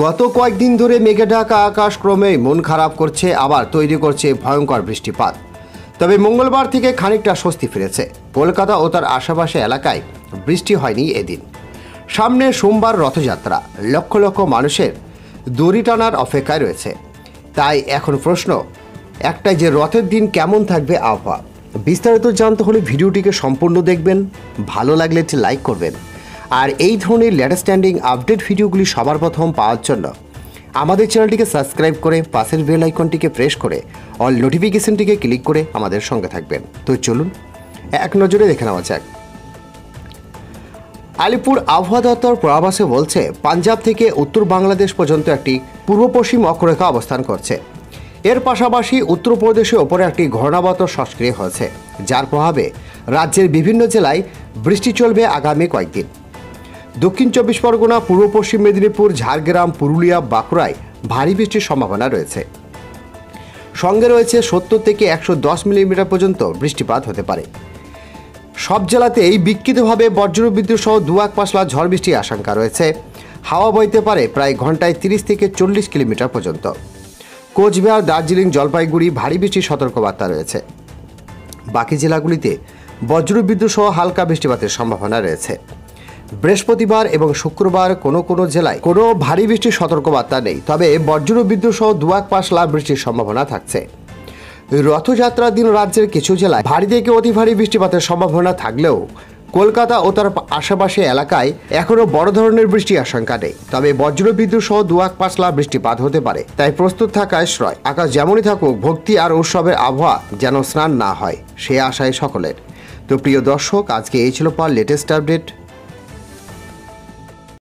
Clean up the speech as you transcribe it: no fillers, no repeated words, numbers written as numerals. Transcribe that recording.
গত কয়েকদিন ধরে মেঘে ঢাকা আকাশ ক্রমেই মন খারাপ করছে, আবার তৈরি করছে ভয়ঙ্কর বৃষ্টিপাত। তবে মঙ্গলবার থেকে খানিকটা স্বস্তি ফিরেছে। কলকাতা ও তার আশেপাশে এলাকায় বৃষ্টি হয়নি এদিন। সামনে সোমবার রথযাত্রা, লক্ষ লক্ষ মানুষের দড়ি টানার অপেক্ষায় রয়েছে। তাই এখন প্রশ্ন একটাই, যে রথের দিন কেমন থাকবে আবহাওয়া। বিস্তারিত জানতে হলে ভিডিওটিকে সম্পূর্ণ দেখবেন, ভালো লাগলে একটি লাইক করবেন। আর এই ধরনের লেটেস্ট স্ট্যান্ডিং আপডেট ভিডিওগুলি সবার প্রথম পাওয়ার জন্য আমাদের চ্যানেলটিকে সাবস্ক্রাইব করে পাশের বেল আইকনটিকে প্রেস করে অল নোটিফিকেশনটিকে ক্লিক করে আমাদের সঙ্গে থাকবেন। তো চলুন এক নজরে দেখে নেওয়া যাক। আলিপুর আবহাওয়া দপ্তর পূর্বাভাসে বলছে, পাঞ্জাব থেকে উত্তর বাংলাদেশ পর্যন্ত একটি পূর্ব পশ্চিম অক্ষরেখা অবস্থান করছে। এর পাশাপাশি উত্তরপ্রদেশের ওপরে একটি ঘূর্ণাবর্ত সক্রিয় হয়েছে, যার প্রভাবে রাজ্যের বিভিন্ন জেলায় বৃষ্টি চলবে আগামী কয়েকদিন। দক্ষিণ চব্বিশ পরগনা, পূর্ব পশ্চিম মেদিনীপুর, ঝাড়গ্রাম, পুরুলিয়া, বাঁকুড়ায় ভারী বৃষ্টির সম্ভাবনা রয়েছে। সঙ্গে রয়েছে 70 থেকে 110 মিলিমিটার পর্যন্ত বৃষ্টিপাত হতে পারে। সব জেলাতেই বিক্ষিপ্তভাবে বজ্রবিদ্যুৎ সহ 2-1 পাশলা ঝড় বৃষ্টির আশঙ্কা রয়েছে। হাওয়া বইতে পারে প্রায় ঘন্টায় 30 থেকে 40 কিলোমিটার পর্যন্ত। কোচবিহার, দার্জিলিং, জলপাইগুড়ি ভারী বৃষ্টির সতর্কবার্তা রয়েছে। বাকি জেলাগুলিতে বজ্রবিদ্যুৎ সহ হালকা বৃষ্টিপাতের সম্ভাবনা রয়েছে। বৃহস্পতিবার এবং শুক্রবার কোনো জেলায় কোনো ভারী বৃষ্টির সতর্কবার্তা নেই, তবে বজ্রবিদ্যুৎ সহ 2-1 পাশলা বৃষ্টির সম্ভাবনা থাকছে। রথযাত্রার দিন রাজ্যের কিছু জেলায় ভারী থেকে অতি ভারী বৃষ্টিপাতের সম্ভাবনা থাকলেও কলকাতা ও তার আশেপাশে এলাকায় এখনও বড় ধরনের বৃষ্টির আশঙ্কা নেই। তবে বজ্রবিদ্যুৎ সহ 2-1 পাশলা বৃষ্টিপাত হতে পারে, তাই প্রস্তুত থাকায় শ্রয়। আকাশ যেমনই থাকুক, ভক্তি আর উৎসবের আবহাওয়া যেন স্নান না হয়, সে আশায় সকলের। তো প্রিয় দর্শক, আজকে এই ছিল লেটেস্ট আপডেট।